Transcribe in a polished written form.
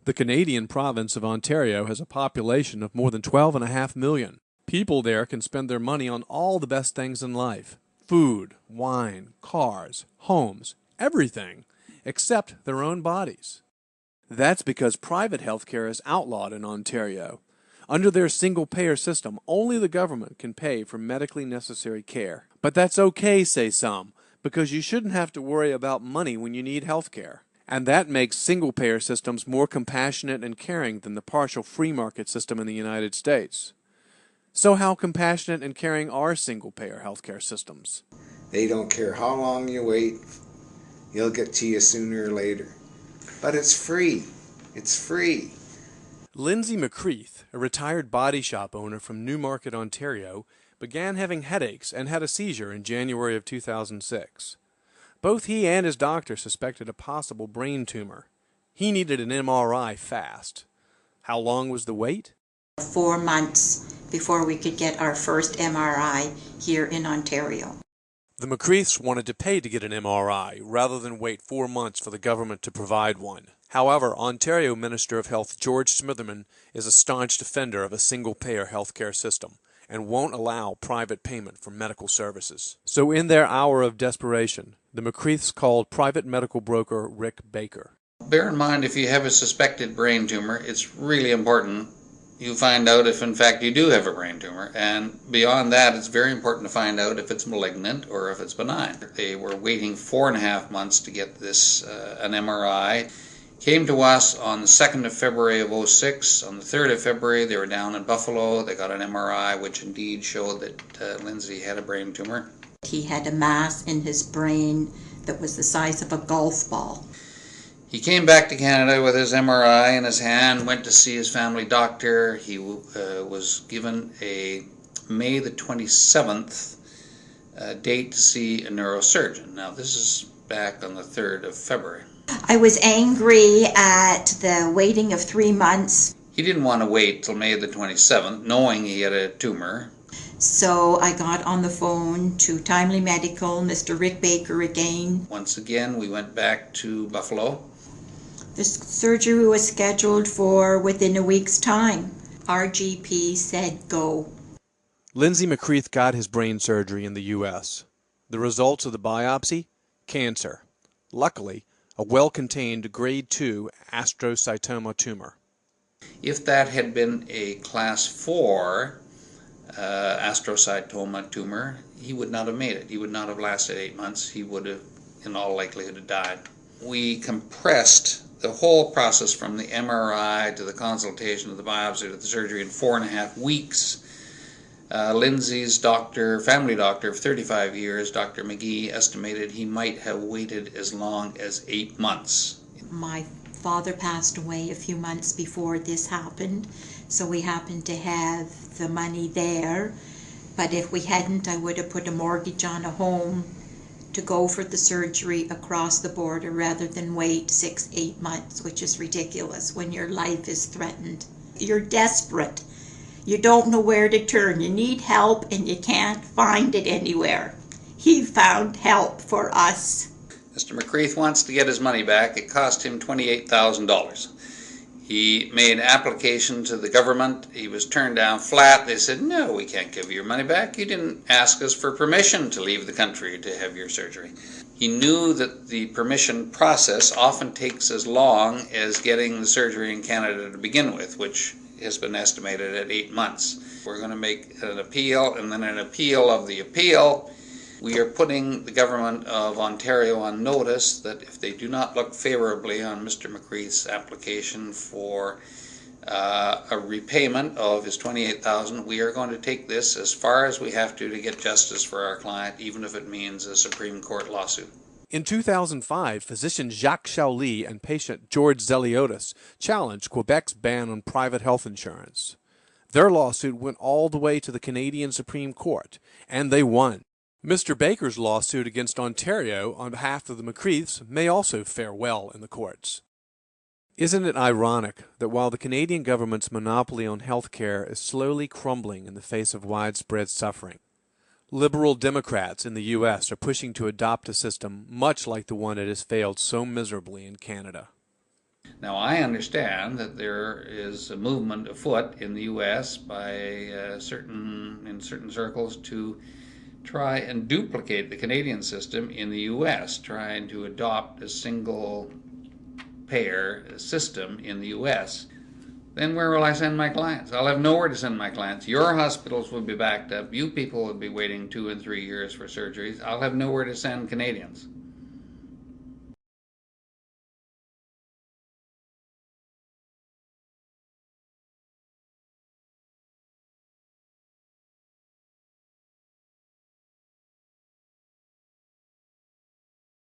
The Canadian province of Ontario has a population of more than 12.5 million. People there can spend their money on all the best things in life: food, wine, cars, homes, everything, except their own bodies. That's because private health care is outlawed in Ontario. Under their single-payer system, only the government can pay for medically necessary care. But that's okay, say some, because you shouldn't have to worry about money when you need health care. And that makes single-payer systems more compassionate and caring than the partial free market system in the United States. So how compassionate and caring are single-payer healthcare systems? They don't care how long you wait, you'll get to you sooner or later. But it's free. It's free. Lindsay McCreath, a retired body shop owner from Newmarket, Ontario, began having headaches and had a seizure in January of 2006. Both he and his doctor suspected a possible brain tumor. He needed an MRI fast. How long was the wait? 4 months before we could get our first MRI here in Ontario. The McCreaths wanted to pay to get an MRI rather than wait 4 months for the government to provide one. However, Ontario Minister of Health George Smitherman is a staunch defender of a single-payer healthcare system and won't allow private payment for medical services. So in their hour of desperation, the McCreaths called private medical broker Rick Baker. Bear in mind, if you have a suspected brain tumor, it's really important you find out if in fact you do have a brain tumor, and beyond that it's very important to find out if it's malignant or if it's benign. They were waiting 4.5 months to get this an MRI. Came to us on the 2nd of February of 06. On the 3rd of February they were down in Buffalo. They got an MRI which indeed showed that Lindsay had a brain tumor. He had a mass in his brain that was the size of a golf ball. He came back to Canada with his MRI in his hand, went to see his family doctor. He was given a May the 27th date to see a neurosurgeon. Now this is back on the 3rd of February. I was angry at the waiting of 3 months. He didn't want to wait till May the 27th, knowing he had a tumor. So I got on the phone to Timely Medical, Mr. Rick Baker again. Once again, we went back to Buffalo. The surgery was scheduled for within a week's time. Our GP said go. Lindsay McCreath got his brain surgery in the U.S. The results of the biopsy? Cancer. Luckily, a well-contained grade 2 astrocytoma tumor. If that had been a class 4 astrocytoma tumor, he would not have made it. He would not have lasted 8 months. He would have, in all likelihood, have died. We compressed the whole process from the MRI to the consultation to the biopsy to the surgery in 4.5 weeks. Lindsay's doctor, family doctor of 35 years, Dr. McGee, estimated he might have waited as long as 8 months. My father passed away a few months before this happened, so we happened to have the money there. But if we hadn't, I would have put a mortgage on a home to go for the surgery across the border rather than wait 6-8 months, which is ridiculous when your life is threatened. You're desperate. You don't know where to turn. You need help and you can't find it anywhere. He found help for us. Mr. McCreath wants to get his money back. It cost him $28,000. He made an application to the government. He was turned down flat. They said, no, we can't give you your money back. You didn't ask us for permission to leave the country to have your surgery. He knew that the permission process often takes as long as getting the surgery in Canada to begin with, which has been estimated at 8 months. We're going to make an appeal and then an appeal of the appeal. We are putting the government of Ontario on notice that if they do not look favorably on Mr. McCreath's application for a repayment of his $28,000, we are going to take this as far as we have to get justice for our client, even if it means a Supreme Court lawsuit. In 2005, physician Jacques Chauly and patient George Zeliotis challenged Quebec's ban on private health insurance. Their lawsuit went all the way to the Canadian Supreme Court, and they won. Mr. Baker's lawsuit against Ontario on behalf of the McCreaths may also fare well in the courts. Isn't it ironic that while the Canadian government's monopoly on health care is slowly crumbling in the face of widespread suffering, liberal Democrats in the U.S. are pushing to adopt a system much like the one that has failed so miserably in Canada? Now, I understand that there is a movement afoot in the U.S. by in certain circles to try and duplicate the Canadian system in the U.S., trying to adopt a single payer system in the U.S. Then where will I send my clients? I'll have nowhere to send my clients. Your hospitals will be backed up. You people will be waiting 2 and 3 years for surgeries. I'll have nowhere to send Canadians.